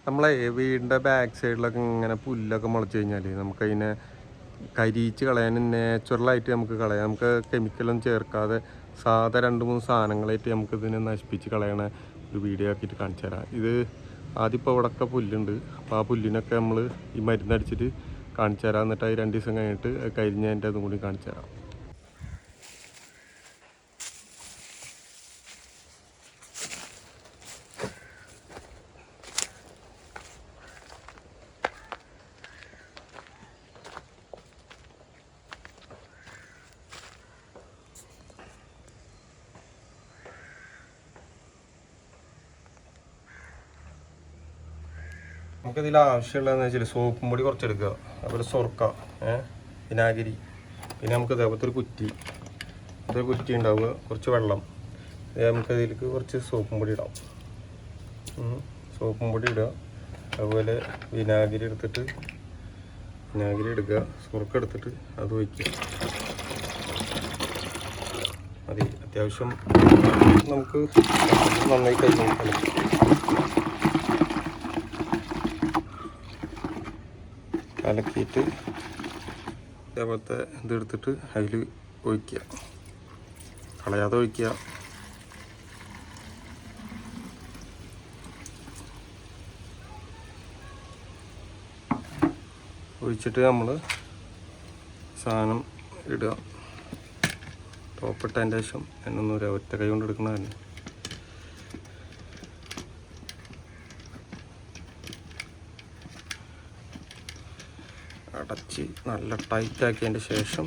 നമ്മളെ വീടിൻ്റെ ബാക്ക് സൈഡിലൊക്കെ ഇങ്ങനെ പുല്ലൊക്കെ മുളച്ച് കഴിഞ്ഞാൽ നമുക്കതിനെ കരിയിച്ച് കളയാൻ നാച്ചുറലായിട്ട് നമുക്ക് കളയാം. നമുക്ക് കെമിക്കലൊന്നും ചേർക്കാതെ സാധാ 2-3 സാധനങ്ങളായിട്ട് നമുക്കിതിനെ നശിപ്പിച്ച് കളയണ ഒരു വീഡിയോ ആക്കിയിട്ട് കാണിച്ചു തരാം. ഇത് ആദ്യം ഇപ്പോൾ ഇവിടെയൊക്കെ പുല്ലുണ്ട്. അപ്പോൾ ആ പുല്ലിനൊക്കെ നമ്മൾ ഈ മരുന്നടിച്ചിട്ട് കാണിച്ചു തരാം. എന്നിട്ട് അത് 2 ദിവസം കഴിഞ്ഞിട്ട് കരിഞ്ഞതിൻ്റെ അതും കൂടി കാണിച്ചു തരാം. നമുക്കിതിൽ ആവശ്യമുള്ളതെന്ന് വെച്ചാൽ സോപ്പും പൊടി കുറച്ചെടുക്കുക, അതുപോലെ സുർക്ക, വിനാഗിരി, പിന്നെ നമുക്ക് ഇതേപോലത്തെ ഒരു കുറ്റി ഉണ്ടാവുക, കുറച്ച് വെള്ളം, നമുക്കതിലേക്ക് കുറച്ച് സോപ്പും പൊടി ഇടാം. സോപ്പും പൊടി ഇടുക, അതുപോലെ വിനാഗിരി എടുക്കുക, സുർക്ക എടുത്തിട്ട് അത് ഒഴിക്കുക. മതി. അത്യാവശ്യം നമുക്ക് നന്നായി കഴിഞ്ഞു കലക്കിയിട്ട് അതേപോലത്തെ ഇതെടുത്തിട്ട് അതിൽ ഒഴിക്കുക, കളയാതെ ഒഴിക്കുക. ഒഴിച്ചിട്ട് നമ്മൾ സാധനം ഇടുക. ടോപ്പിട്ടതിൻ്റെ ശേഷം എന്നൊന്നും ഒറ്റ കൈ കൊണ്ട് എടുക്കണ തന്നെ. അടച്ച് നല്ല ടൈറ്റാക്കിയതിൻ്റെ ശേഷം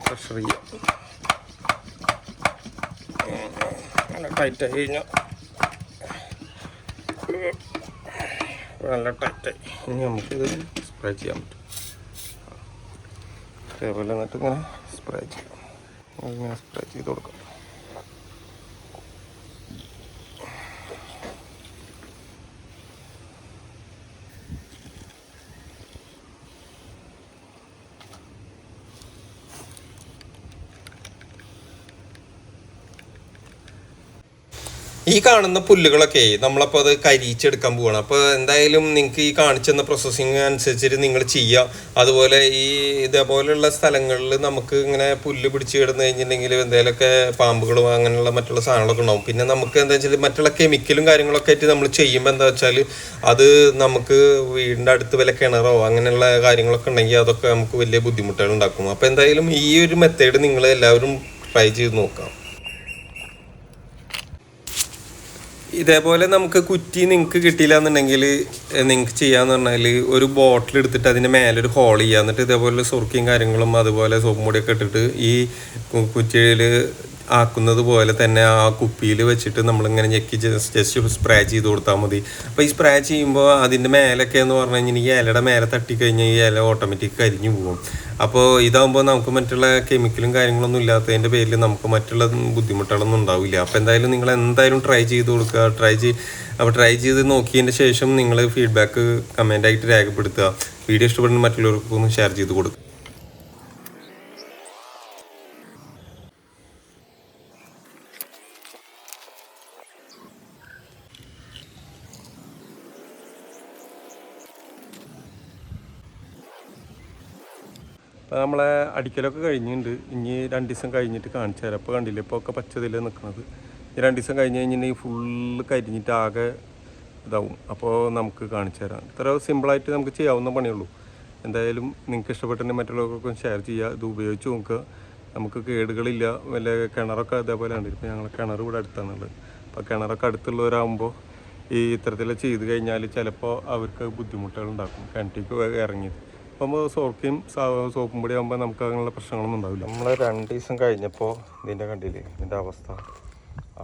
പ്രഷർ ചെയ്യുക. നല്ല ടൈറ്റായി കഴിഞ്ഞാൽ നല്ല ടൈറ്റായി. ഇനി നമുക്കിത് സ്പ്രേ ചെയ്യാൻ പറ്റും. അതേപോലെ എന്നിട്ട് ഇങ്ങനെ സ്പ്രേ ചെയ്യാം. ഇങ്ങനെ സ്പ്രേ ചെയ്ത് കൊടുക്കാം. ഈ കാണുന്ന പുല്ലുകളൊക്കെ നമ്മളപ്പോൾ അത് കരിയിച്ചെടുക്കാൻ പോവുകയാണ്. അപ്പോൾ എന്തായാലും നിങ്ങൾക്ക് ഈ കാണിച്ചെന്ന പ്രോസസ്സിങ് അനുസരിച്ചിട്ട് നിങ്ങൾ ചെയ്യുക. അതുപോലെ ഈ ഇതേപോലെയുള്ള സ്ഥലങ്ങളിൽ നമുക്ക് ഇങ്ങനെ പുല്ല് പിടിച്ച് കിടന്നു കഴിഞ്ഞിട്ടുണ്ടെങ്കിൽ എന്തെങ്കിലുമൊക്കെ പാമ്പുകളും അങ്ങനെയുള്ള മറ്റുള്ള സാധനങ്ങളൊക്കെ ഉണ്ടാവും. പിന്നെ നമുക്ക് എന്താ വെച്ചാൽ മറ്റുള്ള കെമിക്കലും കാര്യങ്ങളൊക്കെ ആയിട്ട് നമ്മൾ ചെയ്യുമ്പോൾ എന്താ വെച്ചാൽ അത് നമുക്ക് വീടിൻ്റെ അടുത്ത് വല്ല കിണറോ അങ്ങനെയുള്ള കാര്യങ്ങളൊക്കെ ഉണ്ടെങ്കിൽ അതൊക്കെ നമുക്ക് വലിയ ബുദ്ധിമുട്ടുകൾ ഉണ്ടാക്കും. അപ്പോൾ എന്തായാലും ഈ ഒരു മെത്തേഡ് നിങ്ങൾ എല്ലാവരും ട്രൈ ചെയ്ത് നോക്കാം. ഇതേപോലെ നമുക്ക് കുറ്റി നിങ്ങൾക്ക് കിട്ടിയില്ല എന്നുണ്ടെങ്കിൽ നിങ്ങൾക്ക് ചെയ്യാന്ന് പറഞ്ഞാൽ ഒരു ബോട്ടിൽ എടുത്തിട്ട് അതിൻ്റെ മേലൊരു ഹോൾ ചെയ്യുക. എന്നിട്ട് ഇതേപോലെ സുർക്കയും കാര്യങ്ങളും അതുപോലെ സോപ്പും പൊടിയൊക്കെ ഇട്ടിട്ട് ഈ കുറ്റിയിൽ ആക്കുന്നത് പോലെ തന്നെ ആ കുപ്പിയിൽ വെച്ചിട്ട് നമ്മളിങ്ങനെ ഞെക്കി ജസ്റ്റ് സ്പ്രേ ചെയ്ത് കൊടുത്താൽ മതി. അപ്പോൾ ഈ സ്പ്രേ ചെയ്യുമ്പോൾ അതിൻ്റെ മേലൊക്കെ എന്ന് പറഞ്ഞു കഴിഞ്ഞാൽ ഈ ഇലയുടെ മേലെ തട്ടിക്കഴിഞ്ഞാൽ ഈ ഇല ഓട്ടോമാറ്റിക് കരിഞ്ഞു പോകും. അപ്പോൾ ഇതാകുമ്പോൾ നമുക്ക് മറ്റുള്ള കെമിക്കലും കാര്യങ്ങളൊന്നും ഇല്ലാത്തതിൻ്റെ പേരിൽ നമുക്ക് മറ്റുള്ള ബുദ്ധിമുട്ടുകളൊന്നും ഉണ്ടാവില്ല. അപ്പോൾ എന്തായാലും നിങ്ങൾ എന്തായാലും ട്രൈ ചെയ്ത് കൊടുക്കുക. അപ്പോൾ ട്രൈ ചെയ്ത് നോക്കിയതിൻ്റെ ശേഷം നിങ്ങൾ ഫീഡ്ബാക്ക് കമൻ്റായിട്ട് രേഖപ്പെടുത്തുക. വീഡിയോ ഇഷ്ടപ്പെടുന്ന മറ്റുള്ളവർക്കൊന്ന് ഷെയർ ചെയ്ത് കൊടുക്കുക. അപ്പോൾ നമ്മളെ അടിക്കലൊക്കെ കഴിഞ്ഞിട്ടുണ്ട്. ഇനി 2 ദിവസം കഴിഞ്ഞിട്ട് കാണിച്ചു തരാം. അപ്പോൾ കണ്ടില്ലേ, ഇപ്പോൾ ഒക്കെ പച്ചതിൽ നിൽക്കുന്നത്. ഈ 2 ദിവസം കഴിഞ്ഞ് കഴിഞ്ഞിട്ടുണ്ടെങ്കിൽ ഫുള്ള് കരിഞ്ഞിട്ട് ആകെ ഇതാവും. അപ്പോൾ നമുക്ക് കാണിച്ചു തരാം. ഇത്ര സിമ്പിളായിട്ട് നമുക്ക് ചെയ്യാവുന്ന പണിയുള്ളൂ. എന്തായാലും നിങ്ങൾക്ക് ഇഷ്ടപ്പെട്ടിട്ടുണ്ടെങ്കിൽ മറ്റുള്ളവർക്കൊക്കെ ഷെയർ ചെയ്യുക. ഇത് ഉപയോഗിച്ച് നോക്കുക. നമുക്ക് കേടുകളില്ല. വല്ല കിണറൊക്കെ അതേപോലെ ഉണ്ട്. ഇപ്പോൾ ഞങ്ങൾ കിണർ ഇവിടെ അടുത്താണുള്ളത്. അപ്പോൾ കിണറൊക്കെ അടുത്തുള്ളവരാകുമ്പോൾ ഈ ഇത്തരത്തിൽ ചെയ്ത് കഴിഞ്ഞാൽ ചിലപ്പോൾ അവർക്ക് ബുദ്ധിമുട്ടുകൾ ഉണ്ടാക്കും കിണറ്റിക്ക് ഇറങ്ങിയത്. അപ്പോൾ സോപ്പും പൊടി ആകുമ്പോൾ നമുക്ക് അങ്ങനെയുള്ള പ്രശ്നങ്ങളൊന്നും ഉണ്ടാവില്ല. നമ്മൾ 2 ദിവസം കഴിഞ്ഞപ്പോൾ ഇതിൻ്റെ കണ്ടില്ലേ, ഇതിൻ്റെ അവസ്ഥ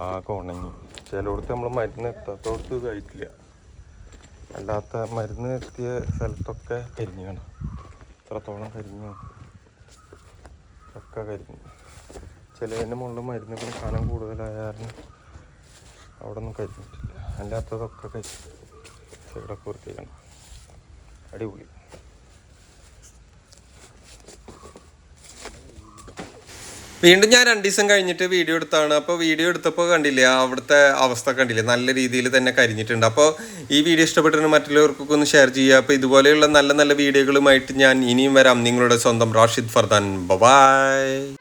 ആകെ ഉണങ്ങി. ചിലയിടത്ത് നമ്മൾ മരുന്ന് എത്താത്തോടത്ത് കഴിക്കില്ല. അല്ലാത്ത മരുന്ന് എത്തിയ സ്ഥലത്തൊക്കെ കരിഞ്ഞു വേണം. ഇത്രത്തോളം കരിഞ്ഞു ഒക്കെ കരിഞ്ഞു. ചിലതിൻ്റെ മുകളിൽ മരുന്നുകൾ കനം കൂടുതലായാലും അവിടെ ഒന്നും കരിഞ്ഞിട്ടില്ല. അല്ലാത്തതൊക്കെ കരിഞ്ഞു. ഇവിടെ പൂർത്തിയാണ്. അടിപൊളി. വീണ്ടും ഞാൻ 2 ദിവസം കഴിഞ്ഞിട്ട് വീഡിയോ എടുത്താണ്. അപ്പോൾ വീഡിയോ എടുത്തപ്പോൾ കണ്ടില്ലേ അവിടുത്തെ അവസ്ഥ കണ്ടില്ലേ, നല്ല രീതിയിൽ തന്നെ കരിഞ്ഞിട്ടുണ്ട്. അപ്പോൾ ഈ വീഡിയോ ഇഷ്ടപ്പെട്ടിട്ട് മറ്റുള്ളവർക്കൊക്കെ ഒന്ന് ഷെയർ ചെയ്യുക. അപ്പോൾ ഇതുപോലെയുള്ള നല്ല നല്ല വീഡിയോകളുമായിട്ട് ഞാൻ ഇനിയും വരാം. നിങ്ങളുടെ സ്വന്തം റാഷിദ് ഫർദാൻ. ബൈ.